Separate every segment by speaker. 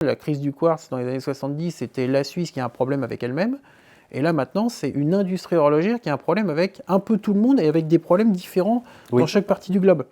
Speaker 1: La crise du quartz dans les années 70, c'était la Suisse qui a un problème avec elle-même. Et là, maintenant, c'est une industrie horlogère qui a un problème avec un peu tout le monde et avec des problèmes différents dans chaque partie du globe.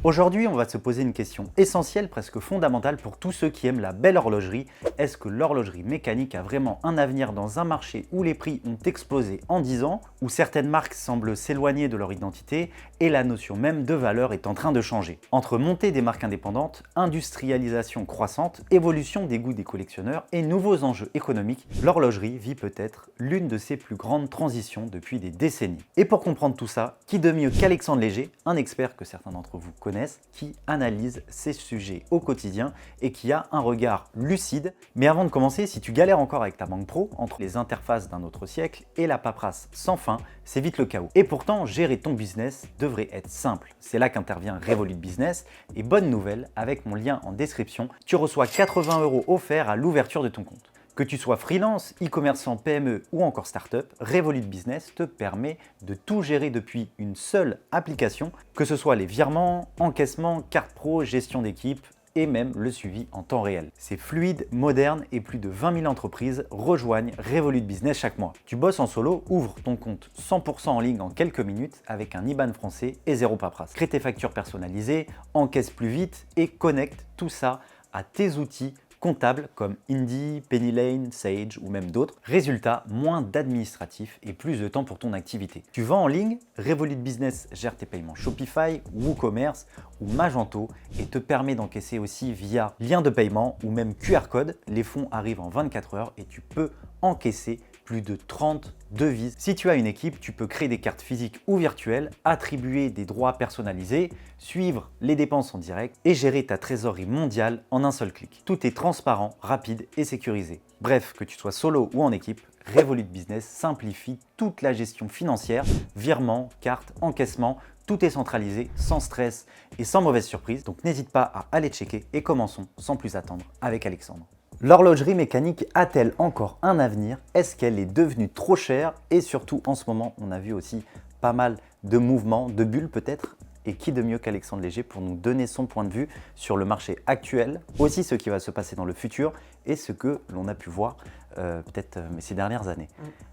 Speaker 2: Aujourd'hui, on va se poser une question essentielle, presque fondamentale pour tous ceux qui aiment la belle horlogerie. Est-ce que l'horlogerie mécanique a vraiment un avenir dans un marché où les prix ont explosé en 10 ans, où certaines marques semblent s'éloigner de leur identité et la notion même de valeur est en train de changer? Entre montée des marques indépendantes, industrialisation croissante, évolution des goûts des collectionneurs et nouveaux enjeux économiques, l'horlogerie vit peut-être l'une de ses plus grandes transitions depuis des décennies. Et pour comprendre tout ça, qui de mieux qu'Alexandre Léger, un expert que certains d'entre vous connaissent, qui analyse ces sujets au quotidien et qui a un regard lucide. Mais avant de commencer, si tu galères encore avec ta banque pro, entre les interfaces d'un autre siècle et la paperasse sans fin, c'est vite le chaos. Et pourtant, gérer ton business devrait être simple. C'est là qu'intervient Revolut Business. Et bonne nouvelle, avec mon lien en description, tu reçois 80 € offerts à l'ouverture de ton compte. Que tu sois freelance, e-commerçant, PME ou encore startup, Revolut Business te permet de tout gérer depuis une seule application, que ce soit les virements, encaissements, carte pro, gestion d'équipe et même le suivi en temps réel. C'est fluide, moderne et plus de 20 000 entreprises rejoignent Revolut Business chaque mois. Tu bosses en solo, ouvre ton compte 100% en ligne en quelques minutes avec un IBAN français et zéro paperasse. Crée tes factures personnalisées, encaisse plus vite et connecte tout ça à tes outils comptables comme Indy, Pennylane, Sage ou même d'autres. Résultat, moins d'administratifs et plus de temps pour ton activité. Tu vends en ligne, Revolut Business gère tes paiements Shopify, WooCommerce ou Magento et te permet d'encaisser aussi via lien de paiement ou même QR code. Les fonds arrivent en 24 heures et tu peux encaisser plus de 30 devises. Si tu as une équipe, tu peux créer des cartes physiques ou virtuelles, attribuer des droits personnalisés, suivre les dépenses en direct et gérer ta trésorerie mondiale en un seul clic. Tout est transparent, rapide et sécurisé. Bref, que tu sois solo ou en équipe, Revolut Business simplifie toute la gestion financière, virements, cartes, encaissements, tout est centralisé, sans stress et sans mauvaise surprise. Donc n'hésite pas à aller checker et commençons sans plus attendre avec Alexandre. L'horlogerie mécanique a-t-elle encore un avenir? Est-ce qu'elle est devenue trop chère? Et surtout, en ce moment, on a vu aussi pas mal de mouvements, de bulles peut-être. Et qui de mieux qu'Alexandre Léger pour nous donner son point de vue sur le marché actuel, aussi ce qui va se passer dans le futur et ce que l'on a pu voir peut-être ces dernières années.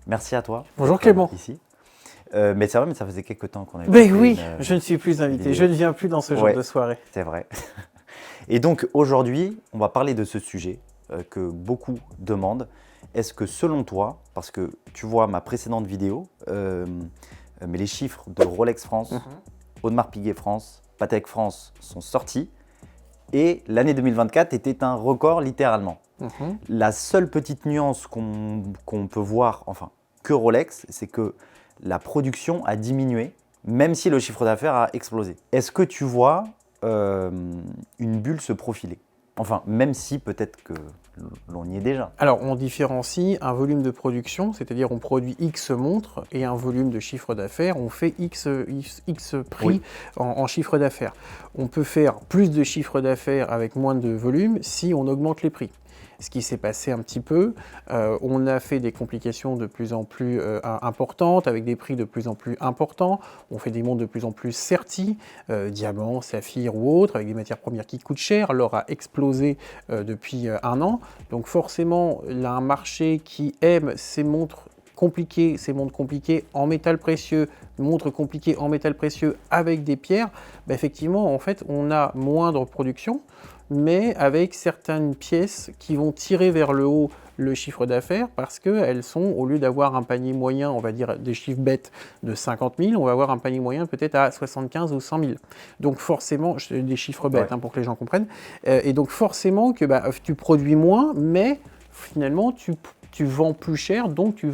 Speaker 2: Merci à toi.
Speaker 1: Bonjour Clément.
Speaker 2: Ici. Mais c'est vrai, mais ça faisait quelques temps qu'on avait
Speaker 1: Mais oui, je ne suis plus invité, je ne viens plus dans ce genre de soirée.
Speaker 2: C'est vrai. Et donc aujourd'hui, on va parler de ce sujet que beaucoup demandent. Est-ce que selon toi, parce que tu vois ma précédente vidéo, mais les chiffres de Rolex France, Audemars Piguet France, Patek France sont sortis et l'année 2024 était un record littéralement. La seule petite nuance qu'on peut voir, enfin que Rolex, c'est que la production a diminué, même si le chiffre d'affaires a explosé. Est-ce que tu vois une bulle se profiler? Enfin, même si peut-être que l'on y est déjà.
Speaker 1: Alors, on différencie un volume de production, c'est-à-dire on produit X montres, et un volume de chiffre d'affaires, on fait X prix en chiffre d'affaires. On peut faire plus de chiffre d'affaires avec moins de volume si on augmente les prix. Ce qui s'est passé un petit peu, on a fait des complications de plus en plus importantes, avec des prix de plus en plus importants, on fait des montres de plus en plus serties, diamants, saphirs ou autres, avec des matières premières qui coûtent cher, l'or a explosé depuis un an, donc forcément, il y a un marché qui aime ces montres compliquées, ces montres compliquées en métal précieux, montres compliquées en métal précieux avec des pierres, bah effectivement, en fait, on a moindre production, mais avec certaines pièces qui vont tirer vers le haut le chiffre d'affaires parce qu'elles sont, au lieu d'avoir un panier moyen, on va dire des chiffres bêtes de 50 000, on va avoir un panier moyen peut-être à 75 ou 100 000. Donc forcément, des chiffres bêtes pour que les gens comprennent, et donc forcément que tu produis moins, mais finalement tu vends plus cher, donc tu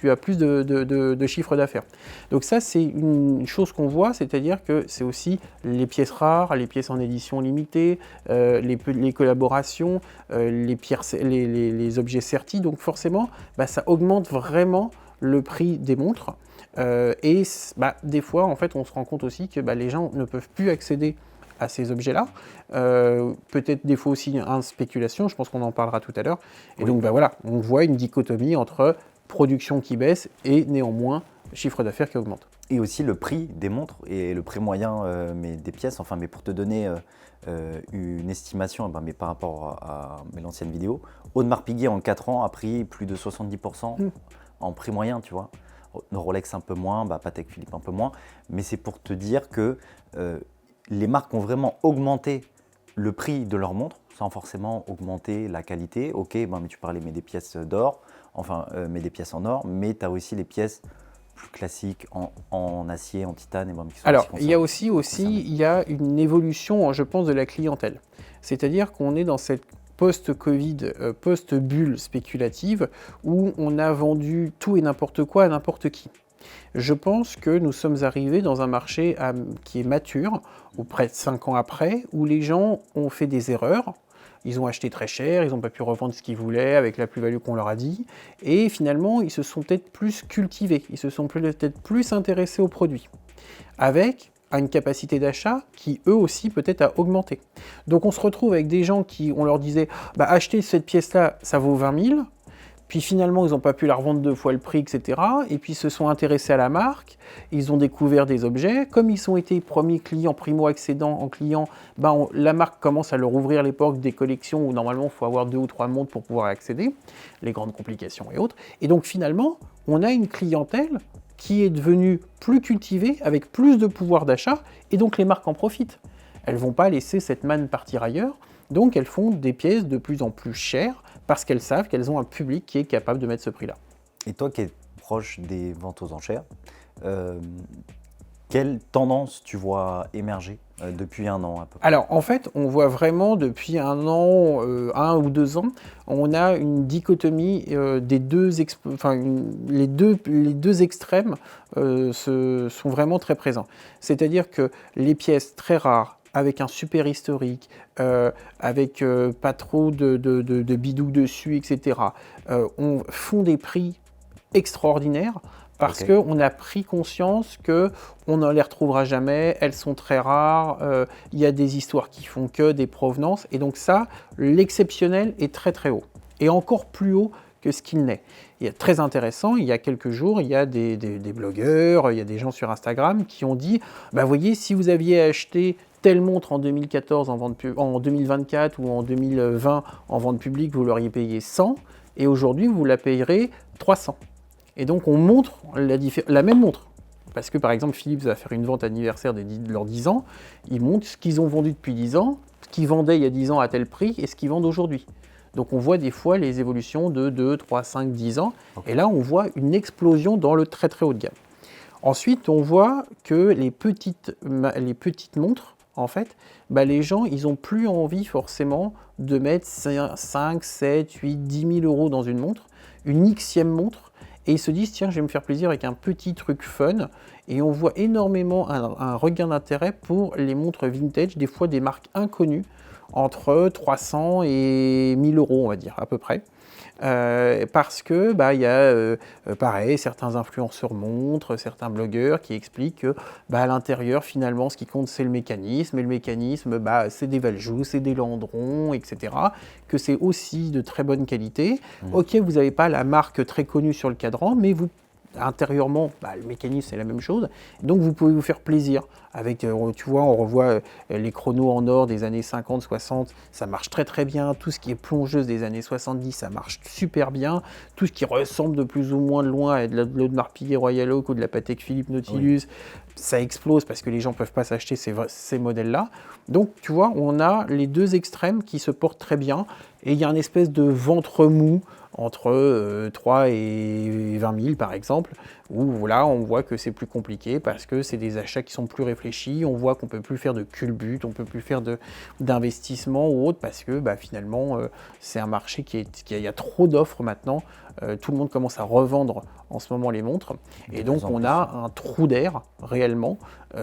Speaker 1: as plus de chiffre d'affaires. Donc ça, c'est une chose qu'on voit, c'est-à-dire que c'est aussi les pièces rares, les pièces en édition limitée, les collaborations, les objets sertis. Donc forcément, ça augmente vraiment le prix des montres. Et des fois, en fait, on se rend compte aussi que les gens ne peuvent plus accéder à ces objets-là. Peut-être des fois aussi une spéculation, je pense qu'on en parlera tout à l'heure. Et donc voilà, on voit une dichotomie entre production qui baisse et néanmoins chiffre d'affaires qui augmente.
Speaker 2: Et aussi le prix des montres et le prix moyen mais des pièces. Enfin, mais pour te donner une estimation, mais par rapport à l'ancienne vidéo, Audemars Piguet en 4 ans a pris plus de 70% en prix moyen, tu vois. Rolex un peu moins, Patek Philippe un peu moins. Mais c'est pour te dire que les marques ont vraiment augmenté le prix de leurs montres sans forcément augmenter la qualité. Ok, mais tu parlais mais des pièces d'or, mais des pièces en or, mais tu as aussi les pièces plus classiques en acier, en titane. Qui sont
Speaker 1: Alors, il y a aussi il y a une évolution, je pense, de la clientèle. C'est-à-dire qu'on est dans cette post-Covid, post-bulle spéculative, où on a vendu tout et n'importe quoi à n'importe qui. Je pense que nous sommes arrivés dans un marché qui est mature, ou près de 5 ans après, où les gens ont fait des erreurs. Ils ont acheté très cher, ils n'ont pas pu revendre ce qu'ils voulaient avec la plus-value qu'on leur a dit. Et finalement, ils se sont peut-être plus cultivés, ils se sont peut-être plus intéressés aux produits. Avec une capacité d'achat qui, eux aussi, peut-être a augmenté. Donc on se retrouve avec des gens qui, on leur disait, achetez cette pièce-là, ça vaut 20 000. Puis finalement, ils n'ont pas pu la revendre 2 fois le prix, etc. Et puis ils se sont intéressés à la marque, ils ont découvert des objets. Comme ils ont été premiers clients, primo-accédants en clients, la marque commence à leur ouvrir les portes des collections où normalement il faut avoir 2 ou 3 montres pour pouvoir accéder, les grandes complications et autres. Et donc finalement, on a une clientèle qui est devenue plus cultivée, avec plus de pouvoir d'achat, et donc les marques en profitent. Elles ne vont pas laisser cette manne partir ailleurs, donc elles font des pièces de plus en plus chères, parce qu'elles savent qu'elles ont un public qui est capable de mettre ce prix-là.
Speaker 2: Et toi qui es proche des ventes aux enchères, quelle tendance tu vois émerger depuis un an à peu près?
Speaker 1: Alors en fait, on voit vraiment depuis un an, 1 ou 2 ans, on a une dichotomie des les deux extrêmes sont vraiment très présents. C'est-à-dire que les pièces très rares, avec un super historique, avec pas trop de bidou dessus, etc., font des prix extraordinaires parce qu'on a pris conscience qu'on ne les retrouvera jamais, elles sont très rares, il y a des histoires qui font que des provenances, et donc ça, l'exceptionnel est très très haut, et encore plus haut que ce qu'il n'est. Il y a très intéressant, il y a quelques jours, il y a des blogueurs, il y a des gens sur Instagram qui ont dit, voyez, si vous aviez acheté telle montre en 2014 en 2024 ou en 2020 en vente publique, vous l'auriez payé 100, et aujourd'hui vous la payerez 300. Et donc on montre la même montre. Parce que par exemple Philips va faire une vente anniversaire de leurs 10 ans, ils montrent ce qu'ils ont vendu depuis 10 ans, ce qu'ils vendaient il y a 10 ans à tel prix et ce qu'ils vendent aujourd'hui. Donc on voit des fois les évolutions de 2, 3, 5, 10 ans, et là on voit une explosion dans le très très haut de gamme. Ensuite on voit que les petites montres, en fait, les gens, ils n'ont plus envie forcément de mettre 5, 7, 8, 10 000 euros dans une montre, une Xème montre, et ils se disent, tiens, je vais me faire plaisir avec un petit truc fun, et on voit énormément un regain d'intérêt pour les montres vintage, des fois des marques inconnues, entre 300 et 1000 euros, on va dire, à peu près. Parce que y a pareil, certains influenceurs montrent, certains blogueurs qui expliquent que à l'intérieur finalement ce qui compte c'est le mécanisme, et le mécanisme c'est des Valjoux, c'est des Landron, etc. Que c'est aussi de très bonne qualité. Ok, vous n'avez pas la marque très connue sur le cadran, mais vous intérieurement, le mécanisme c'est la même chose, donc vous pouvez vous faire plaisir avec, tu vois, on revoit les chronos en or des années 50, 60, ça marche très très bien, tout ce qui est plongeuse des années 70, ça marche super bien, tout ce qui ressemble de plus ou moins de loin à de l'Audemars Piguet Royal Oak ou de la Patek Philippe Nautilus, ça explose parce que les gens ne peuvent pas s'acheter ces modèles-là. Donc tu vois, on a les deux extrêmes qui se portent très bien, et il y a une espèce de ventre mou entre 3 et 20 000 par exemple, où là on voit que c'est plus compliqué parce que c'est des achats qui sont plus réfléchis, on voit qu'on ne peut plus faire de culbute, on ne peut plus faire d'investissement ou autre parce que finalement c'est un marché il y a trop d'offres maintenant, tout le monde commence à revendre en ce moment les montres, et donc on a un trou d'air réellement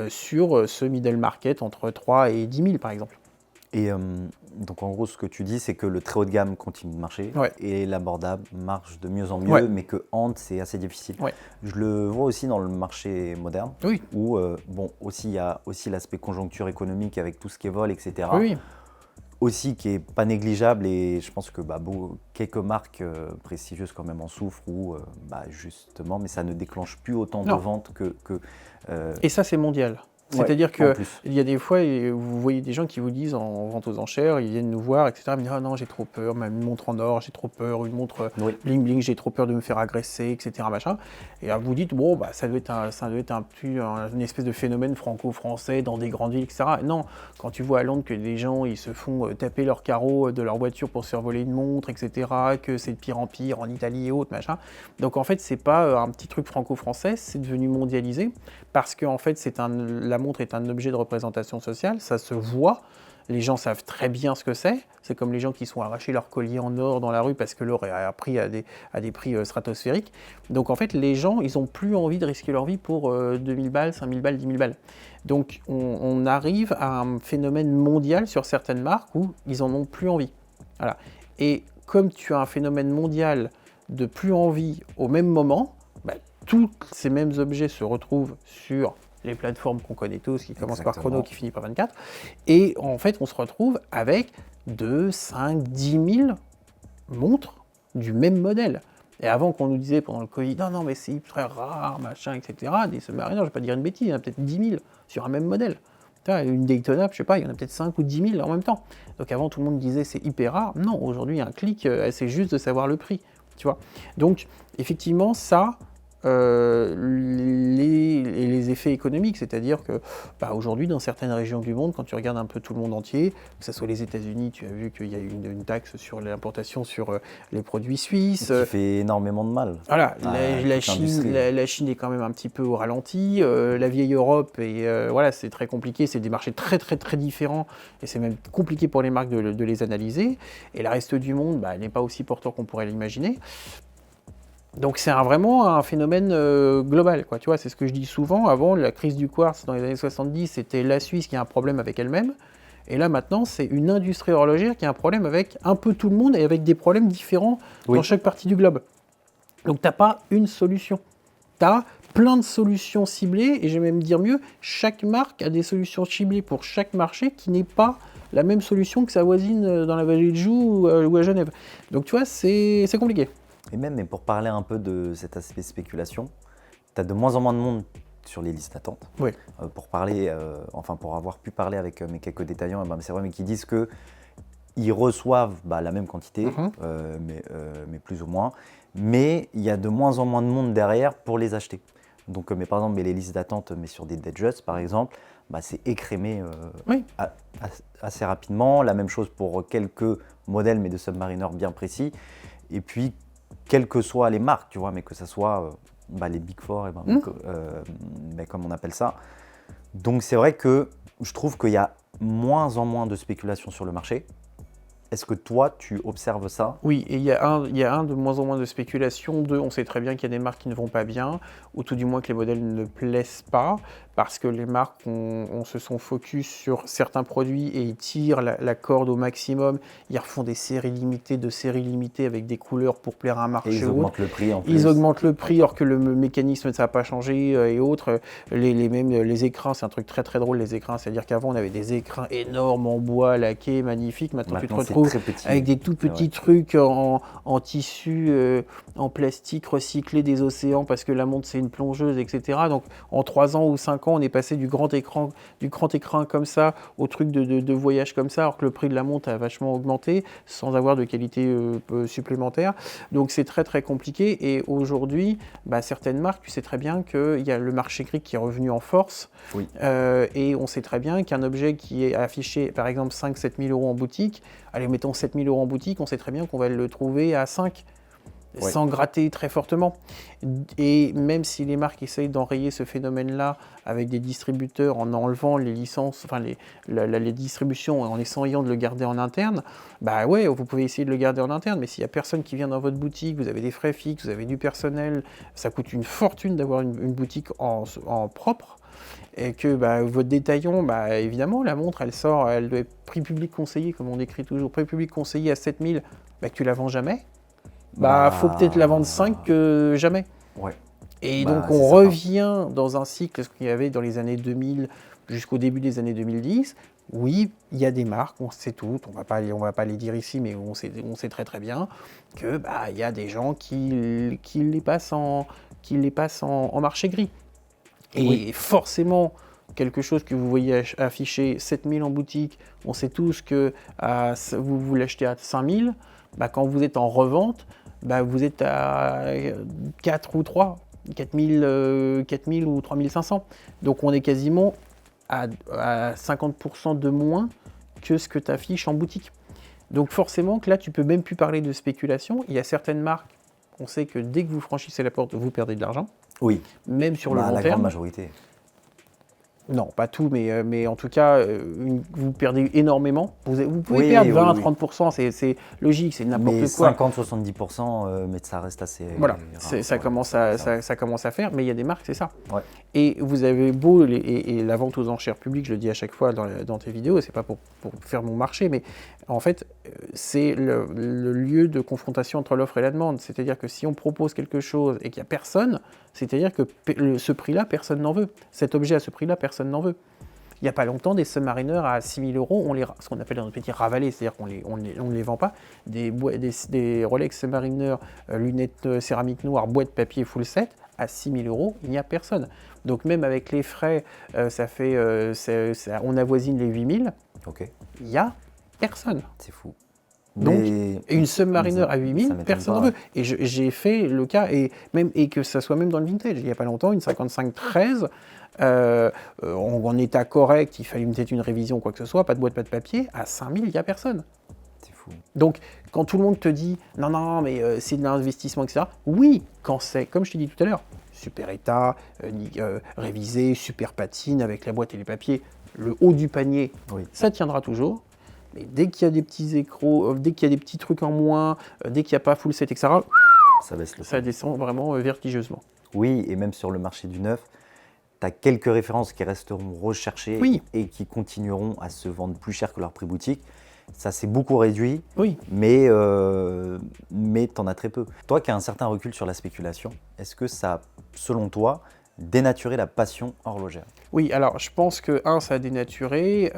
Speaker 1: sur ce middle market entre 3 et 10 000 par exemple.
Speaker 2: Et donc en gros, ce que tu dis, c'est que le très haut de gamme continue de marcher et l'abordable marche de mieux en mieux, mais que Ant, c'est assez difficile. Je le vois aussi dans le marché moderne, où aussi il y a aussi l'aspect conjoncture économique avec tout ce qui vole, etc. aussi qui est pas négligeable, et je pense que quelques marques prestigieuses quand même en souffrent, ou justement, mais ça ne déclenche plus autant de
Speaker 1: Non.
Speaker 2: ventes que
Speaker 1: Et ça, c'est mondial.
Speaker 2: Ouais,
Speaker 1: C'est-à-dire
Speaker 2: en plus.
Speaker 1: qu'il y a des fois, et vous voyez des gens qui vous disent en vente aux enchères, ils viennent nous voir, etc. Ils me disent « Ah non, j'ai trop peur, même une montre en or, j'ai trop peur, une montre
Speaker 2: Oui.
Speaker 1: bling bling, j'ai trop peur de me faire agresser, etc. » machin. Et là, vous dites « Bon, ça doit être une espèce de phénomène franco-français dans des grandes villes, etc. » Non, quand tu vois à Londres que des gens ils se font taper leurs carreaux de leur voiture pour se faire voler une montre, etc., que c'est de pire en pire en Italie et autres, machin. Donc en fait, c'est pas un petit truc franco-français, c'est devenu mondialisé parce que en fait, la montre est un objet de représentation sociale, ça se voit, les gens savent très bien ce que c'est. C'est comme les gens qui sont arrachés leur collier en or dans la rue parce que l'or est pris à des prix stratosphériques. Donc en fait, les gens, ils n'ont plus envie de risquer leur vie pour 2000 balles, 5000 balles, 10 000 balles. Donc on arrive à un phénomène mondial sur certaines marques où ils n'en ont plus envie. Voilà. Et comme tu as un phénomène mondial de plus envie au même moment, tous ces mêmes objets se retrouvent sur les plateformes qu'on connaît tous, qui commencent par Chrono, qui finit par 24. Et en fait, on se retrouve avec 2, 5, 10 000 montres du même modèle. Et avant qu'on nous disait pendant le Covid, non, mais c'est très rare, machin, etc., des Submariner, je ne vais pas dire une bêtise, il y en a peut-être 10 000 sur un même modèle. Une Daytona, je sais pas, il y en a peut-être 5 ou 10 000 en même temps. Donc avant, tout le monde disait c'est hyper rare. Non, aujourd'hui, un clic, c'est juste de savoir le prix. Tu vois. Donc, effectivement, ça, les effets économiques, c'est-à-dire que aujourd'hui, dans certaines régions du monde, quand tu regardes un peu tout le monde entier, que ce soit les États-Unis, tu as vu qu'il y a eu une taxe sur l'importation sur les produits suisses.
Speaker 2: Qui fait énormément de mal.
Speaker 1: Voilà, la Chine est quand même un petit peu au ralenti, la vieille Europe, et voilà, c'est très compliqué, c'est des marchés très très très différents, et c'est même compliqué pour les marques de les analyser, et le reste du monde n'est pas aussi porteur qu'on pourrait l'imaginer. Donc c'est vraiment un phénomène global, quoi. Tu vois, c'est ce que je dis souvent. Avant, la crise du quartz dans les années 70, c'était la Suisse qui a un problème avec elle-même. Et là, maintenant, c'est une industrie horlogère qui a un problème avec un peu tout le monde et avec des problèmes différents dans chaque partie du globe. Donc tu n'as pas une solution. Tu as plein de solutions ciblées, et je vais même dire mieux, chaque marque a des solutions ciblées pour chaque marché qui n'est pas la même solution que sa voisine dans la vallée de Joux ou à Genève. Donc tu vois, c'est compliqué.
Speaker 2: Et même, pour parler un peu de cet aspect spéculation, tu as de moins en moins de monde sur les listes d'attente.
Speaker 1: Oui.
Speaker 2: Pour avoir pu parler avec mes quelques détaillants, c'est vrai, mais qui disent qu'ils reçoivent la même quantité, mais plus ou moins, mais il y a de moins en moins de monde derrière pour les acheter. Donc, par exemple, les listes d'attente, mais sur des Datejust par exemple, c'est écrémé assez rapidement. La même chose pour quelques modèles, mais de Submariner bien précis. Et puis, quelles que soient les marques, tu vois, mais que ce soit les Big Four, comme on appelle ça. Donc c'est vrai que je trouve qu'il y a moins en moins de spéculation sur le marché. Est-ce que toi, tu observes ça?
Speaker 1: Oui, et il y a de moins en moins de spéculation. Deux, on sait très bien qu'il y a des marques qui ne vont pas bien, ou tout du moins que les modèles ne plaisent pas, parce que les marques se sont focus sur certains produits et ils tirent la corde au maximum. Ils refont des séries limitées avec des couleurs pour plaire à un marché.
Speaker 2: Et ils augmentent le prix en plus.
Speaker 1: Ils augmentent le prix alors que le mécanisme ça n'a pas changé et autres. Les écrins, c'est un truc très très drôle, les écrins. C'est-à-dire qu'avant on avait des écrins énormes en bois, laqués, magnifiques. Maintenant tu te retrouves avec des tout petits trucs en tissu, en plastique recyclé des océans parce que la montre c'est une plongeuse, etc. Donc en 3 ans ou 5 ans, on est passé du grand écran comme ça au truc de voyage comme ça, alors que le prix de la montre a vachement augmenté sans avoir de qualité supplémentaire. Donc c'est très très compliqué. Et aujourd'hui, certaines marques, tu sais très bien qu'il y a le marché gris qui est revenu en force.
Speaker 2: Oui.
Speaker 1: Et on sait très bien qu'un objet qui est affiché par exemple 5-7 000 € en boutique, allez mettons 7 000 € en boutique, on sait très bien qu'on va le trouver à 5 sans gratter très fortement. Et même si les marques essayent d'enrayer ce phénomène-là avec des distributeurs en enlevant les licences, enfin les distributions, en essayant de le garder en interne, vous pouvez essayer de le garder en interne, mais s'il n'y a personne qui vient dans votre boutique, vous avez des frais fixes, vous avez du personnel, ça coûte une fortune d'avoir une boutique en propre. Et que votre détaillant, évidemment, la montre, elle sort, elle doit être prix public conseillé, comme on écrit toujours, prix public conseillé à 7 000, que tu la vends jamais. Faut peut-être la vendre 5 que jamais.
Speaker 2: Ouais.
Speaker 1: Et donc on revient dans un cycle, ce qu'il y avait dans les années 2000 jusqu'au début des années 2010, Oui, il y a des marques, on sait toutes, on va pas les dire ici, mais on sait très très bien que il y a des gens qui les passent en marché gris. Et
Speaker 2: Oui.
Speaker 1: forcément, quelque chose que vous voyez affiché 7000 en boutique, on sait tous que vous l'achetez à 5000, quand vous êtes en revente, vous êtes à 4 ou 3, 4000 ou 3500. Donc on est quasiment à 50% de moins que ce que tu affiches en boutique. Donc forcément que là, tu peux même plus parler de spéculation. Il y a certaines marques, on sait que dès que vous franchissez la porte, vous perdez de l'argent,
Speaker 2: Oui,
Speaker 1: même sur le long
Speaker 2: la grande
Speaker 1: terme.
Speaker 2: majorité.
Speaker 1: Non, pas tout, mais en tout cas, vous perdez énormément. Vous pouvez
Speaker 2: Oui,
Speaker 1: perdre
Speaker 2: oui,
Speaker 1: 20 à
Speaker 2: oui.
Speaker 1: 30%, c'est logique, c'est n'importe
Speaker 2: Mais
Speaker 1: quoi.
Speaker 2: 50-70%, mais ça reste assez
Speaker 1: Voilà,
Speaker 2: rare.
Speaker 1: ça commence à faire, mais il y a des marques, c'est ça.
Speaker 2: Ouais.
Speaker 1: Et vous avez beau, et la vente aux enchères publiques, je le dis à chaque fois dans tes vidéos, et c'est pas pour faire mon marché, mais en fait, c'est le lieu de confrontation entre l'offre et la demande. C'est-à-dire que si on propose quelque chose et qu'il n'y a personne, c'est-à-dire que ce prix-là, personne n'en veut. Cet objet à ce prix-là, personne n'en veut. Il n'y a pas longtemps, des Submariner à 6 000 €, ce qu'on appelle dans notre petit ravalé, c'est-à-dire qu'on ne les vend pas, des Rolex Submariner, lunettes céramique noire, boîte papier full set, à 6 000 €, il n'y a personne. Donc même avec les frais, on avoisine les 8 000,
Speaker 2: Ok,
Speaker 1: il n'y a personne.
Speaker 2: c'est fou.
Speaker 1: Donc,
Speaker 2: Mais
Speaker 1: une Submariner à 8 000,
Speaker 2: ça m'étonne
Speaker 1: personne n'en
Speaker 2: pas.
Speaker 1: veut. Et j'ai fait le cas, et que ça soit même dans le vintage. Il n'y a pas longtemps, une 55-13, en état correct, il fallait peut-être une révision, quoi que ce soit, pas de boîte, pas de papier, à 5 000, il n'y a personne.
Speaker 2: C'est fou.
Speaker 1: Donc, quand tout le monde te dit « Non, mais c'est de l'investissement, etc. » Oui, quand c'est, comme je t'ai dit tout à l'heure, super état, révisé, super patine, avec la boîte et les papiers, le haut du panier,
Speaker 2: Oui.
Speaker 1: ça tiendra toujours. Mais dès qu'il y a des petits écrous, dès qu'il y a des petits trucs en moins, dès qu'il n'y a pas full set, etc.,
Speaker 2: Ça baisse le
Speaker 1: ça
Speaker 2: prix.
Speaker 1: descend vraiment vertigeusement.
Speaker 2: Oui, et même sur le marché du neuf, tu as quelques références qui resteront recherchées
Speaker 1: Oui.
Speaker 2: et qui continueront à se vendre plus cher que leur prix boutique. Ça s'est beaucoup réduit,
Speaker 1: Oui.
Speaker 2: mais tu en as très peu. Toi qui as un certain recul sur la spéculation, est-ce que ça, selon toi, dénaturé la passion horlogère?
Speaker 1: Oui, alors je pense que, ça a dénaturé,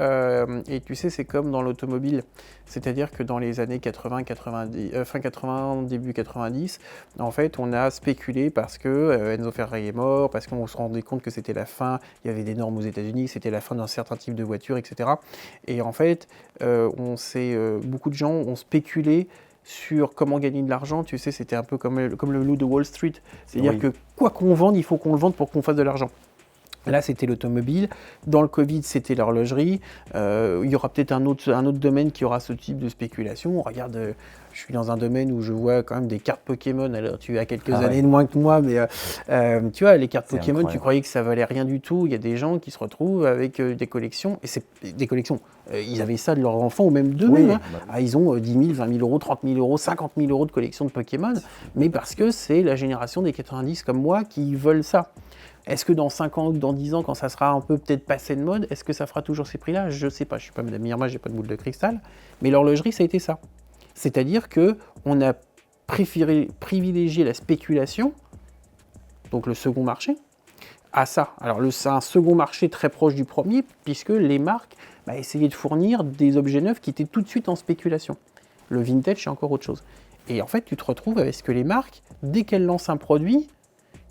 Speaker 1: et tu sais, c'est comme dans l'automobile. C'est-à-dire que dans les années 80, 90, fin 80, début 90, en fait, on a spéculé parce que Enzo Ferrari est mort, parce qu'on se rendait compte que c'était la fin, il y avait des normes aux États-Unis, c'était la fin d'un certain type de voiture, etc. Et en fait, beaucoup de gens ont spéculé sur comment gagner de l'argent. Tu sais, c'était un peu comme le loup de Wall Street. C'est-à-dire
Speaker 2: Oui.
Speaker 1: que quoi qu'on vende, il faut qu'on le vende pour qu'on fasse de l'argent. Là, c'était l'automobile. Dans le Covid, c'était l'horlogerie. Il y aura peut-être un autre domaine qui aura ce type de spéculation. Regarde, je suis dans un domaine où je vois quand même des cartes Pokémon. Alors, tu as quelques années de moins que moi, mais tu vois, les cartes
Speaker 2: C'est
Speaker 1: Pokémon,
Speaker 2: incroyable.
Speaker 1: tu croyais que ça valait rien du tout. Il y a des gens qui se retrouvent avec des collections. Et c'est des collections. Ils avaient ça de leurs enfants ou même d'eux-mêmes.
Speaker 2: Oui,
Speaker 1: Hein. Ils ont 10 000, 20 000 €, 30 000 €, 50 000 € de collection de Pokémon. Mais parce que c'est la génération des 90 comme moi qui veulent ça. Est-ce que dans 5 ans ou dans 10 ans, quand ça sera un peu peut-être passé de mode, est-ce que ça fera toujours ces prix-là? Je ne sais pas, je ne suis pas Madame Irma, je n'ai pas de boule de cristal. Mais l'horlogerie, ça a été ça. C'est-à-dire qu'on a privilégié la spéculation, donc le second marché, à ça. Alors c'est un second marché très proche du premier, puisque les marques essayaient de fournir des objets neufs qui étaient tout de suite en spéculation. Le vintage, c'est encore autre chose. Et en fait, tu te retrouves avec ce que les marques, dès qu'elles lancent un produit,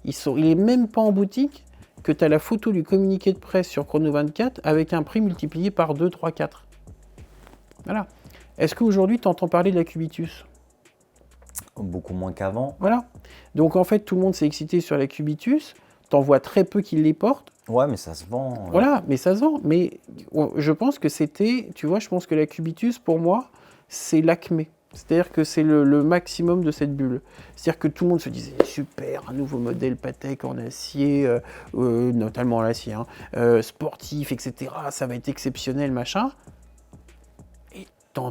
Speaker 1: il n'est même pas en boutique que tu as la photo du communiqué de presse sur Chrono 24 avec un prix multiplié par 2, 3, 4. Voilà. Est-ce qu'aujourd'hui, tu entends parler de la Cubitus?
Speaker 2: Beaucoup moins qu'avant.
Speaker 1: Voilà. Donc en fait, tout le monde s'est excité sur la Cubitus. T'en vois très peu qui les portent.
Speaker 2: Ouais, mais ça se vend.
Speaker 1: Voilà, mais ça se vend. Mais je pense que je pense que la Cubitus, pour moi, c'est l'acmé. C'est-à-dire que c'est le maximum de cette bulle. C'est-à-dire que tout le monde se disait super, un nouveau modèle Patek en acier, notamment en acier, sportif, etc. Ça va être exceptionnel, machin. Et t'en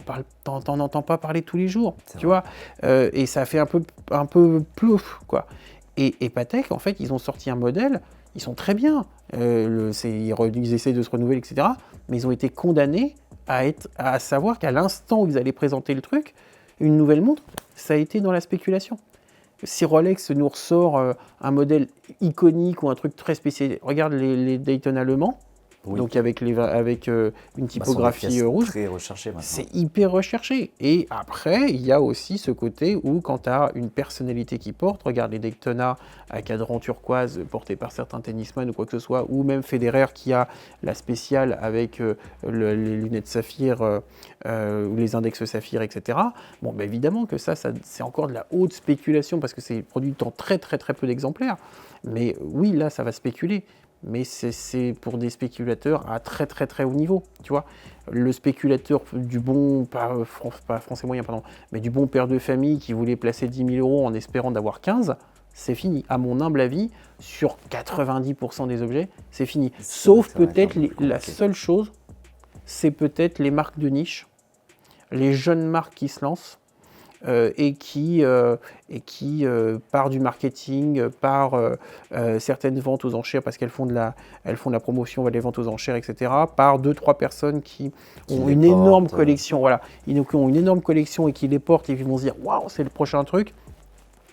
Speaker 1: entends pas parler tous les jours, tu vois. Et ça fait un peu plouf, quoi. Et Patek, en fait, ils ont sorti un modèle, ils sont très bien. Ils essaient de se renouveler, etc. Mais ils ont été condamnés à savoir qu'à l'instant où ils allaient présenter le truc, une nouvelle montre, ça a été dans la spéculation. Si Rolex nous ressort un modèle iconique ou un truc très spécial, regarde les Daytona Le Mans,
Speaker 2: Oui.
Speaker 1: donc avec une typographie rouge.
Speaker 2: Très recherché maintenant.
Speaker 1: C'est hyper recherché. Et après, il y a aussi ce côté où quand tu as une personnalité qui porte, regarde les Daytona à cadran turquoise portés par certains tennisman ou quoi que ce soit, ou même Federer qui a la spéciale avec les lunettes saphir ou les index saphir, etc. Bon, bah évidemment que ça c'est encore de la haute spéculation parce que c'est produit dans très très très peu d'exemplaires. Mais oui, là, ça va spéculer. Mais c'est pour des spéculateurs à très très très haut niveau, tu vois. Le spéculateur du bon, pas français moyen, pardon, mais du bon père de famille qui voulait placer 10 000 € en espérant d'avoir 15, c'est fini. À mon humble avis, sur 90% des objets, c'est fini. Sauf peut-être la seule chose, c'est peut-être les marques de niche, les jeunes marques qui se lancent, et qui par du marketing, par certaines ventes aux enchères parce qu'elles font de la promotion, les ventes aux enchères, etc. Par 2-3 personnes qui ont une énorme collection, voilà, qui ont une énorme collection et qui les portent et qui vont se dire waouh, c'est le prochain truc.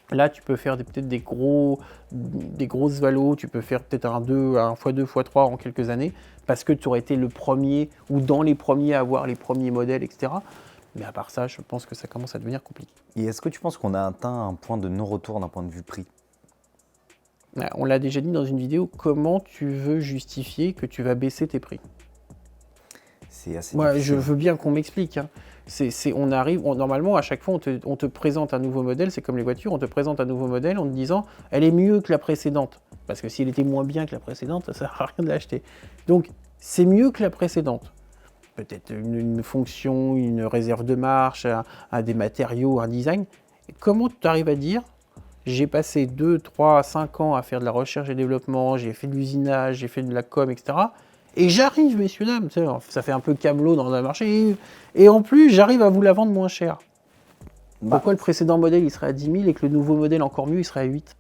Speaker 1: Là, tu peux faire peut-être des grosses valos, tu peux faire peut-être un x2, x3 en quelques années parce que tu aurais été le premier ou dans les premiers à avoir les premiers modèles, etc. Mais à part ça, je pense que ça commence à devenir compliqué.
Speaker 2: Et est-ce que tu penses qu'on a atteint un point de non-retour d'un point de vue prix ?
Speaker 1: On l'a déjà dit dans une vidéo, comment tu veux justifier que tu vas baisser tes prix ?
Speaker 2: C'est assez
Speaker 1: Moi,
Speaker 2: difficile.
Speaker 1: je veux bien qu'on m'explique. Hein. Normalement, à chaque fois, on te présente un nouveau modèle, c'est comme les voitures, on te présente un nouveau modèle en te disant « elle est mieux que la précédente ». Parce que s'il était moins bien que la précédente, ça ne sert à rien de l'acheter. Donc, c'est mieux que la précédente. Peut-être une fonction, une réserve de marche, des matériaux, un design. Et comment tu arrives à dire j'ai passé 2, 3, 5 ans à faire de la recherche et développement, j'ai fait de l'usinage, j'ai fait de la com, etc. Et j'arrive, messieurs, dames, ça fait un peu camelot dans un marché, et en plus, j'arrive à vous la vendre moins cher. Pourquoi le précédent modèle, il serait à 10 000 et que le nouveau modèle, encore mieux, il serait à 8 ?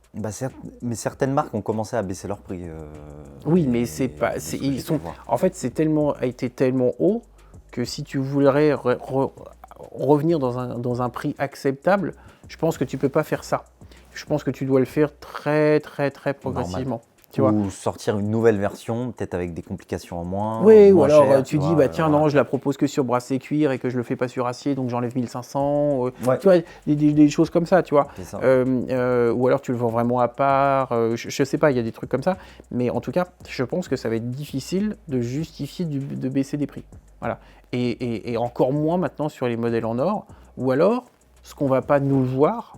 Speaker 2: Mais certaines marques ont commencé à baisser leur prix.
Speaker 1: Oui, mais c'est pas. En fait, a été tellement haut que si tu voudrais revenir dans un prix acceptable, je pense que tu peux pas faire ça. Je pense que tu dois le faire très, très, très progressivement. Tu vois.
Speaker 2: Ou sortir une nouvelle version, peut-être avec des complications en moins.
Speaker 1: Oui,
Speaker 2: moins
Speaker 1: ou alors
Speaker 2: chères,
Speaker 1: tu dis, tiens, non, je la propose que sur bracelet cuir et que je le fais pas sur acier, donc j'enlève 1500.
Speaker 2: Ouais.
Speaker 1: Tu vois, des choses comme ça, tu vois.
Speaker 2: C'est ça.
Speaker 1: Ou alors tu le vends vraiment à part. Je sais pas, il y a des trucs comme ça. Mais en tout cas, je pense que ça va être difficile de justifier de baisser des prix. Voilà. Et encore moins maintenant sur les modèles en or. Ou alors, ce qu'on va pas nous voir,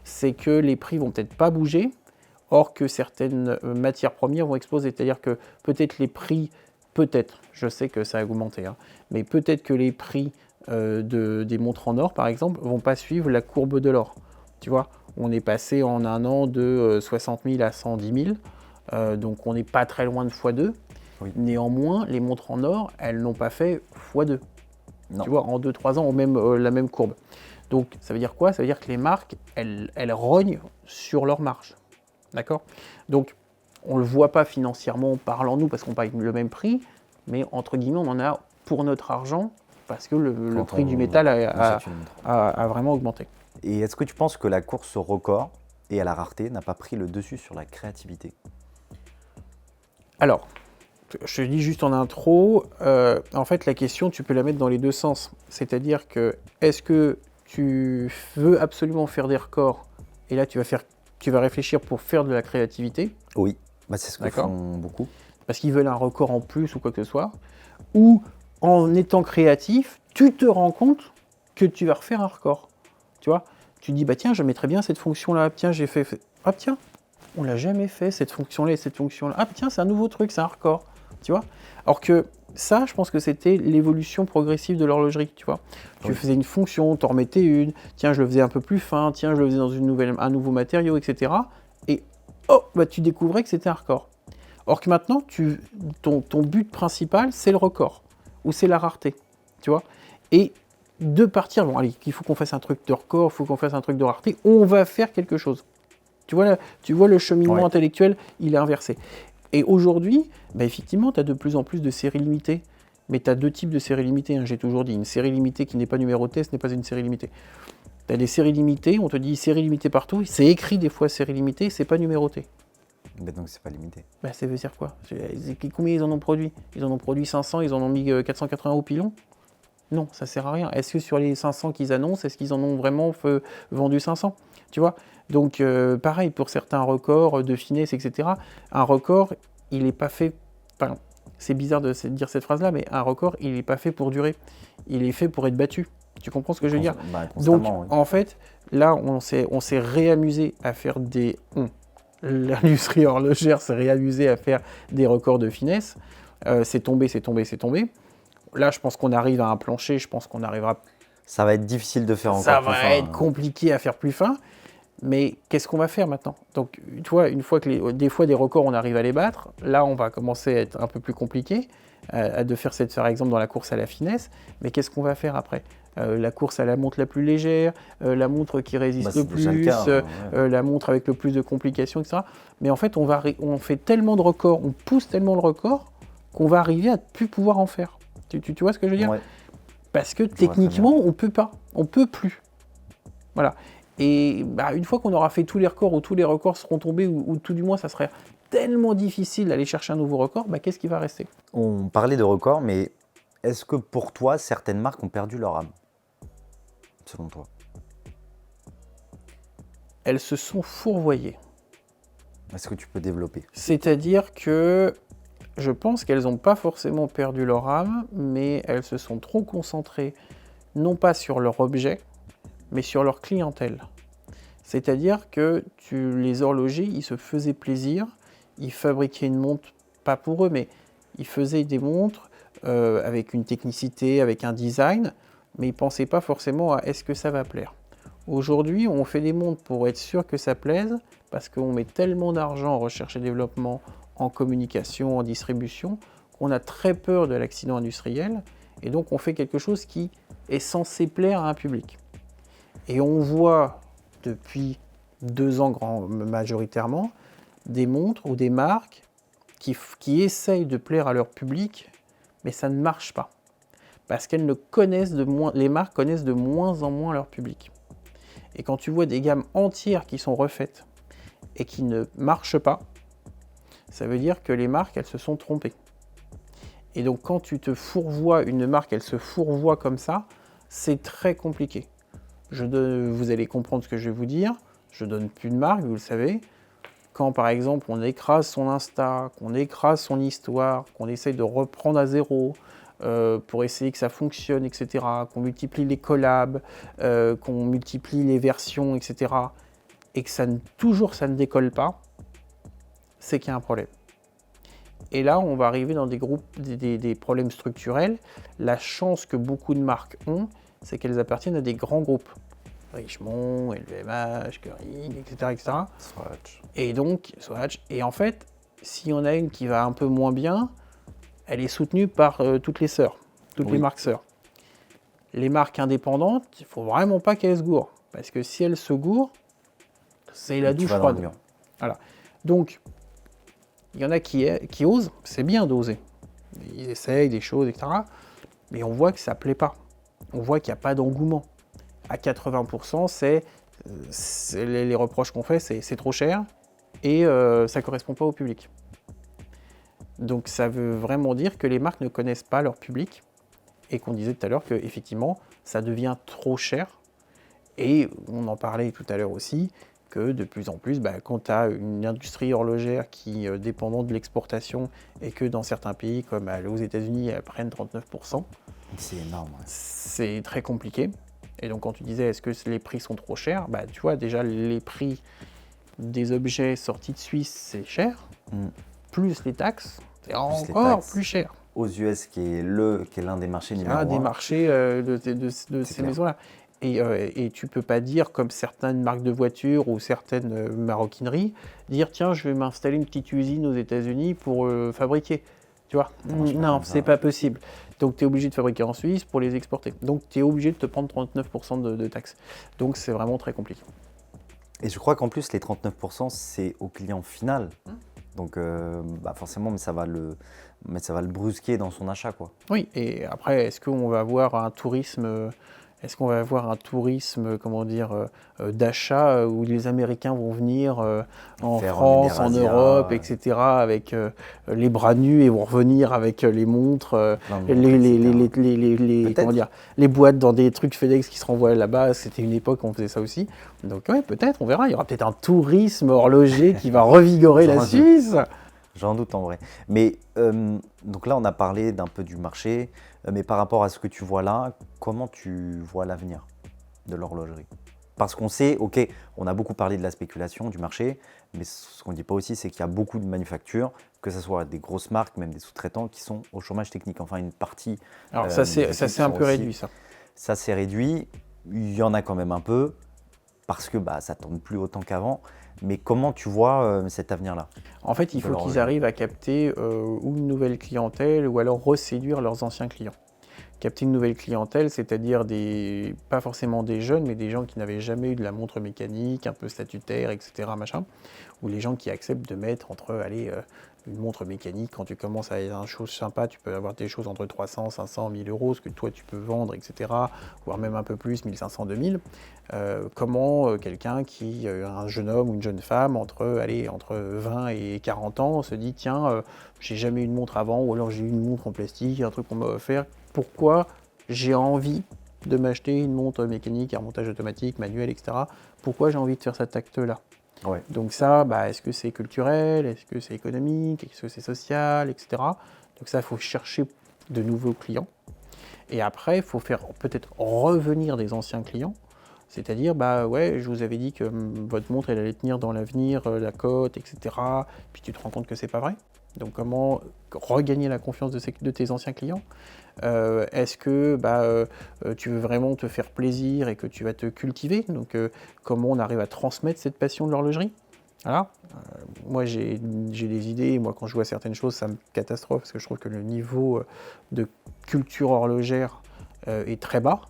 Speaker 1: c'est que les prix vont peut-être pas bouger. Or que certaines matières premières vont exploser. C'est-à-dire que peut-être les prix, je sais que ça a augmenté, hein, mais peut-être que les prix des montres en or, par exemple, vont pas suivre la courbe de l'or. Tu vois, on est passé en un an de 60 000 à 110 000, donc on n'est pas très loin de x2. Oui. Néanmoins, les montres en or, elles n'ont pas fait x2. Non. Tu vois, en 2-3 ans, la même courbe. Donc ça veut dire quoi ? Ça veut dire que les marques, elles rognent sur leur marge. D'accord ? Donc, on ne le voit pas financièrement parlant nous parce qu'on paye le même prix, mais entre guillemets, on en a pour notre argent parce que le prix du métal a vraiment augmenté.
Speaker 2: Et est-ce que tu penses que la course au record et à la rareté n'a pas pris le dessus sur la créativité ?
Speaker 1: Alors, je te dis juste en intro, en fait, la question, tu peux la mettre dans les deux sens. C'est-à-dire que, est-ce que tu veux absolument faire des records et là, tu vas réfléchir pour faire de la créativité.
Speaker 2: Oui, c'est ce que font beaucoup.
Speaker 1: Parce qu'ils veulent un record en plus ou quoi que ce soit. Ou en étant créatif, tu te rends compte que tu vas refaire un record. Tu vois ? Tu dis, tiens, je mettrais bien cette fonction-là. Tiens, j'ai fait... Ah tiens, on l'a jamais fait, cette fonction-là et cette fonction-là. Ah tiens, c'est un nouveau truc, c'est un record. Tu vois ? Alors que ça, je pense que c'était l'évolution progressive de l'horlogerie, tu vois. Tu faisais une fonction, tu en remettais une, tiens, je le faisais un peu plus fin, tiens, je le faisais dans un nouveau matériau, etc. Et tu découvrais que c'était un record. Or que maintenant, ton but principal, c'est le record, ou c'est la rareté, tu vois. Et de partir, allez, il faut qu'on fasse un truc de record, il faut qu'on fasse un truc de rareté, on va faire quelque chose. Tu vois le cheminement intellectuel, il est inversé. Et aujourd'hui, effectivement, tu as de plus en plus de séries limitées. Mais tu as deux types de séries limitées, hein, j'ai toujours dit. Une série limitée qui n'est pas numérotée, ce n'est pas une série limitée. Tu as des séries limitées, on te dit série limitée partout, c'est écrit des fois série limitée, c'est pas numéroté.
Speaker 2: Mais donc, c'est pas limité.
Speaker 1: Bah, ça veut dire quoi? Combien ils en ont produit? Ils en ont produit 500, ils en ont mis 480 au pilon? Non, ça sert à rien. Est-ce que sur les 500 qu'ils annoncent, est-ce qu'ils en ont vraiment vendu 500? Tu vois? Donc, pareil pour certains records de finesse, etc. Un record, il n'est pas fait... Enfin, c'est bizarre de dire cette phrase-là, mais un record, il n'est pas fait pour durer. Il est fait pour être battu. Tu comprends ce que je veux dire? Donc,
Speaker 2: Oui.
Speaker 1: en fait, là, on s'est réamusé à faire des... L'industrie horlogère s'est réamusée à faire des records de finesse. C'est tombé. Là, je pense qu'on arrive à un plancher, je pense qu'on arrivera...
Speaker 2: Ça va être difficile de faire encore
Speaker 1: Ça
Speaker 2: plus fin.
Speaker 1: va être compliqué à faire plus fin, mais qu'est-ce qu'on va faire maintenant? Donc, tu vois, une fois que des fois des records, on arrive à les battre, là, on va commencer à être un peu plus compliqué, de faire cette, par exemple, dans la course à la finesse, mais qu'est-ce qu'on va faire après? La course à la montre la plus légère, la montre qui résiste le plus, la montre avec le plus de complications, etc. Mais en fait, on fait tellement de records, on pousse tellement le record qu'on va arriver à ne plus pouvoir en faire. Tu vois ce que je veux dire?
Speaker 2: Ouais.
Speaker 1: Parce que techniquement, on peut pas, on peut plus. Voilà. Et bah, une fois qu'on aura fait tous les records ou tous les records seront tombés, ou tout du moins ça serait tellement difficile d'aller chercher un nouveau record, bah, qu'est-ce qui va rester?
Speaker 2: On parlait de records, mais est-ce que pour toi, certaines marques ont perdu leur âme? Selon toi?
Speaker 1: Elles se sont fourvoyées.
Speaker 2: Est-ce que tu peux développer?
Speaker 1: C'est-à-dire que je pense qu'elles n'ont pas forcément perdu leur âme, mais elles se sont trop concentrées, non pas sur leur objet, mais sur leur clientèle. C'est-à-dire que les horlogers, ils se faisaient plaisir, ils fabriquaient une montre, pas pour eux, mais ils faisaient des montres avec une technicité, avec un design, mais ils ne pensaient pas forcément à est-ce que ça va plaire. Aujourd'hui, on fait des montres pour être sûr que ça plaise, parce qu'on met tellement d'argent en recherche et développement, en communication, en distribution, qu'on a très peur de l'accident industriel, et donc on fait quelque chose qui est censé plaire à un public. Et on voit depuis 2 ans majoritairement des montres ou des marques qui essayent de plaire à leur public, mais ça ne marche pas. Parce qu'elles ne connaissent les marques connaissent de moins en moins leur public. Et quand tu vois des gammes entières qui sont refaites et qui ne marchent pas, ça veut dire que les marques, elles se sont trompées. Et donc quand tu te fourvoies, une marque, elle se fourvoie comme ça, c'est très compliqué. Vous allez comprendre ce que je vais vous dire, je donne plus de marque, vous le savez. Quand par exemple on écrase son Insta, qu'on écrase son histoire, qu'on essaye de reprendre à zéro pour essayer que ça fonctionne, etc., qu'on multiplie les collabs, qu'on multiplie les versions, etc., et que toujours ça ne décolle pas, c'est qu'il y a un problème. Et là, on va arriver dans des problèmes structurels. La chance que beaucoup de marques ont, c'est qu'elles appartiennent à des grands groupes. Richemont, LVMH, Kering, etc., etc.
Speaker 2: Swatch.
Speaker 1: Et donc, Swatch. Et en fait, s'il y en a une qui va un peu moins bien, elle est soutenue par toutes les sœurs, toutes les marques sœurs. Les marques indépendantes, il ne faut vraiment pas qu'elles se gourent. Parce que si elles se gourent, c'est la douche froide. Voilà. Donc, il y en a qui osent, c'est bien d'oser. Ils essayent des choses, etc. Mais on voit que ça ne plaît pas. On voit qu'il n'y a pas d'engouement. À 80%, les reproches qu'on fait, c'est trop cher et ça ne correspond pas au public. Donc ça veut vraiment dire que les marques ne connaissent pas leur public et qu'on disait tout à l'heure qu'effectivement, ça devient trop cher. Et on en parlait tout à l'heure aussi, que de plus en plus, quand tu as une industrie horlogère qui est dépendante de l'exportation et que dans certains pays, comme aux États-Unis, elles prennent 39%,
Speaker 2: c'est énorme. Ouais.
Speaker 1: C'est très compliqué. Et donc quand tu disais est-ce que les prix sont trop chers, tu vois déjà les prix des objets sortis de Suisse, c'est cher, plus les taxes, c'est encore plus cher.
Speaker 2: Aux US, qui est l'un des marchés numéro 1.
Speaker 1: Des marchés de ces maisons-là. Et tu peux pas dire, comme certaines marques de voitures ou certaines maroquineries, dire tiens, je vais m'installer une petite usine aux États-Unis pour fabriquer. Tu vois? Non, c'est pas possible. Donc tu es obligé de fabriquer en Suisse pour les exporter. Donc tu es obligé de te prendre 39% de taxes. Donc c'est vraiment très compliqué.
Speaker 2: Et je crois qu'en plus, les 39%, c'est au client final. Donc forcément, ça va le brusquer dans son achat, quoi.
Speaker 1: Oui, et après, est-ce qu'on va avoir un tourisme Est-ce qu'on va avoir un tourisme, comment dire, d'achat où les Américains vont venir en
Speaker 2: Faire
Speaker 1: France, en
Speaker 2: Asia,
Speaker 1: Europe, etc., avec les bras nus et vont revenir avec les montres,
Speaker 2: plein de
Speaker 1: les,
Speaker 2: montres,
Speaker 1: les,
Speaker 2: etc.
Speaker 1: comment
Speaker 2: Peut-être.
Speaker 1: dire, les boîtes dans des trucs FedEx qui se renvoient là-bas. C'était une époque où on faisait ça aussi. Donc ouais, peut-être, on verra. Il y aura peut-être un tourisme horloger qui va revigorer la
Speaker 2: J'en doute.
Speaker 1: Suisse.
Speaker 2: J'en doute en vrai. Mais donc là, on a parlé d'un peu du marché, mais par rapport à ce que tu vois là, comment tu vois l'avenir de l'horlogerie? Parce qu'on sait, ok, on a beaucoup parlé de la spéculation, du marché, mais ce qu'on ne dit pas aussi, c'est qu'il y a beaucoup de manufactures, que ce soit des grosses marques, même des sous-traitants, qui sont au chômage technique. Enfin, une partie
Speaker 1: Alors
Speaker 2: des
Speaker 1: ça
Speaker 2: équipes
Speaker 1: c'est un
Speaker 2: sont
Speaker 1: peu
Speaker 2: aussi.
Speaker 1: réduit ça.
Speaker 2: Ça s'est réduit, il y en a quand même un peu, parce que bah, ça ne tourne plus autant qu'avant. Mais comment tu vois cet avenir-là
Speaker 1: En fait, il
Speaker 2: de
Speaker 1: faut qu'ils
Speaker 2: l'horlogerie?
Speaker 1: arrivent à capter ou une nouvelle clientèle ou alors reséduire leurs anciens clients. Capter une nouvelle clientèle, c'est-à-dire pas forcément des jeunes, mais des gens qui n'avaient jamais eu de la montre mécanique, un peu statutaire, etc. Machin, ou les gens qui acceptent de mettre une montre mécanique, quand tu commences à avoir une chose sympa, tu peux avoir des choses entre 300, 500, 1000 euros, ce que toi tu peux vendre, etc., voire même un peu plus, 1500, 2000. Comment quelqu'un un jeune homme ou une jeune femme entre 20 et 40 ans se dit tiens, j'ai jamais eu une montre avant, ou alors j'ai eu une montre en plastique, un truc qu'on m'a offert, pourquoi j'ai envie de m'acheter une montre mécanique à remontage automatique, manuel, etc. Pourquoi j'ai envie de faire cet acte-là?
Speaker 2: Ouais.
Speaker 1: Donc ça, est-ce que c'est culturel, est-ce que c'est économique, est-ce que c'est social, etc. Donc ça, il faut chercher de nouveaux clients. Et après, il faut faire peut-être revenir des anciens clients. C'est-à-dire, ouais, je vous avais dit que votre montre, elle allait tenir dans l'avenir, la cote, etc. Puis tu te rends compte que c'est pas vrai. Donc comment regagner la confiance de tes anciens clients? Est-ce que tu veux vraiment te faire plaisir et que tu vas te cultiver? Donc comment on arrive à transmettre cette passion de l'horlogerie? Voilà. Moi j'ai des idées, moi quand je vois certaines choses, ça me catastrophe parce que je trouve que le niveau de culture horlogère est très bas.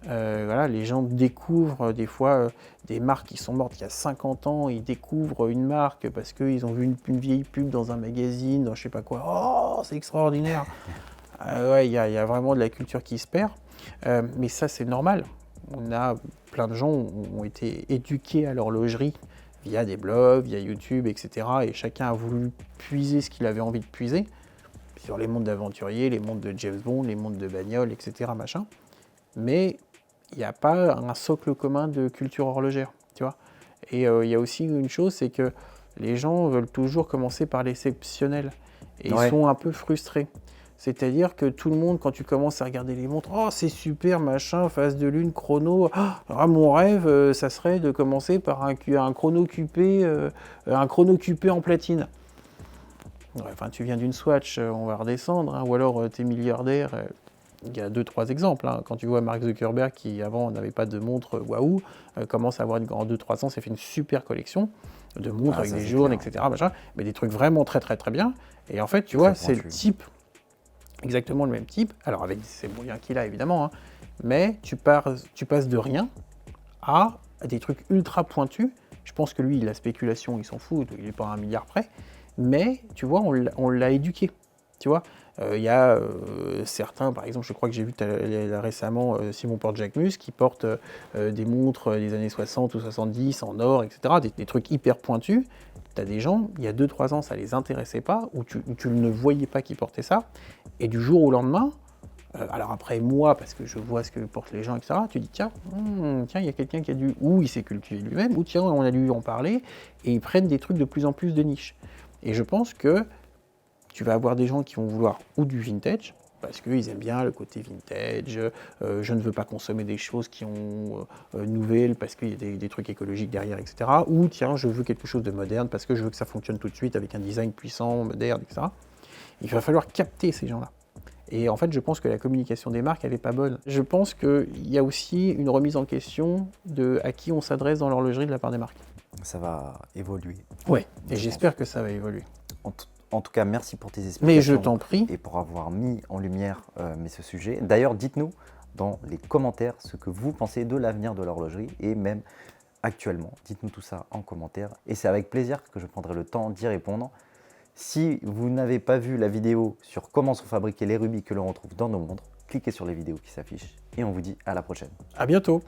Speaker 1: Voilà, les gens découvrent des fois des marques qui sont mortes il y a 50 ans, ils découvrent une marque parce qu'ils ont vu une vieille pub dans un magazine, dans je sais pas quoi. Oh, c'est extraordinaire! Ouais, il y a vraiment de la culture qui se perd. Mais ça, c'est normal. Plein de gens ont été éduqués à l'horlogerie via des blogs, via YouTube, etc. Et chacun a voulu puiser ce qu'il avait envie de puiser sur les mondes d'aventuriers, les mondes de James Bond, les mondes de bagnole, etc. Machin. Mais il n'y a pas un socle commun de culture horlogère, tu vois. Et il y a aussi une chose, c'est que les gens veulent toujours commencer par l'exceptionnel. Et ils
Speaker 2: Ouais.
Speaker 1: sont un peu frustrés. C'est-à-dire que tout le monde, quand tu commences à regarder les montres, oh c'est super, machin, phase de lune, chrono. Ah, mon rêve, ça serait de commencer par un chrono QP en platine. Ouais, enfin, tu viens d'une Swatch, on va redescendre, hein, ou alors tu es milliardaire. Il y a 2-3 exemples. Hein. Quand tu vois Mark Zuckerberg, qui avant n'avait pas de montre waouh, commence à avoir en 2-3 ans, s'est fait une super collection de montres
Speaker 2: Ah,
Speaker 1: avec
Speaker 2: ça
Speaker 1: des
Speaker 2: c'est
Speaker 1: jaunes,
Speaker 2: clair.
Speaker 1: etc. Machin, mais des trucs vraiment très très très bien. Et en fait, tu
Speaker 2: Très
Speaker 1: vois, c'est le
Speaker 2: pointu.
Speaker 1: type, exactement le même type, alors avec ses moyens qu'il a évidemment, hein, mais tu passes de rien à des trucs ultra pointus. Je pense que lui, la spéculation, il s'en fout, il n'est pas à 1 milliard près, mais tu vois, on l'a éduqué. Tu vois, il y a certains, par exemple, je crois que j'ai vu récemment Simon Porte-Jacquemus qui porte des montres des années 60 ou 70 en or, etc., des trucs hyper pointus. Tu as des gens, il y a 2-3 ans, ça les intéressait pas, ou tu ne voyais pas qu'ils portaient ça, et du jour au lendemain, alors après moi, parce que je vois ce que portent les gens, etc., tu dis tiens, il y a quelqu'un qui a dû, ou il s'est cultivé lui-même, ou tiens, on a dû en parler, et ils prennent des trucs de plus en plus de niche. Et je pense que tu vas avoir des gens qui vont vouloir ou du vintage, parce qu'ils aiment bien le côté vintage, je ne veux pas consommer des choses qui ont nouvelles, parce qu'il y a des trucs écologiques derrière, etc. Ou tiens, je veux quelque chose de moderne, parce que je veux que ça fonctionne tout de suite avec un design puissant, moderne, etc. Il va falloir capter ces gens-là. Et en fait, je pense que la communication des marques, elle n'est pas bonne. Je pense qu'il y a aussi une remise en question de à qui on s'adresse dans l'horlogerie de la part des marques.
Speaker 2: Ça va évoluer.
Speaker 1: Ouais, et
Speaker 2: Je
Speaker 1: j'espère que ça va évoluer.
Speaker 2: En tout cas, merci pour tes
Speaker 1: Mais je
Speaker 2: explications
Speaker 1: t'en prie.
Speaker 2: et pour avoir mis en lumière ce sujet. D'ailleurs, dites-nous dans les commentaires ce que vous pensez de l'avenir de l'horlogerie et même actuellement. Dites-nous tout ça en commentaire et c'est avec plaisir que je prendrai le temps d'y répondre. Si vous n'avez pas vu la vidéo sur comment sont fabriqués les rubis que l'on retrouve dans nos montres, cliquez sur les vidéos qui s'affichent et on vous dit à la prochaine.
Speaker 1: À bientôt.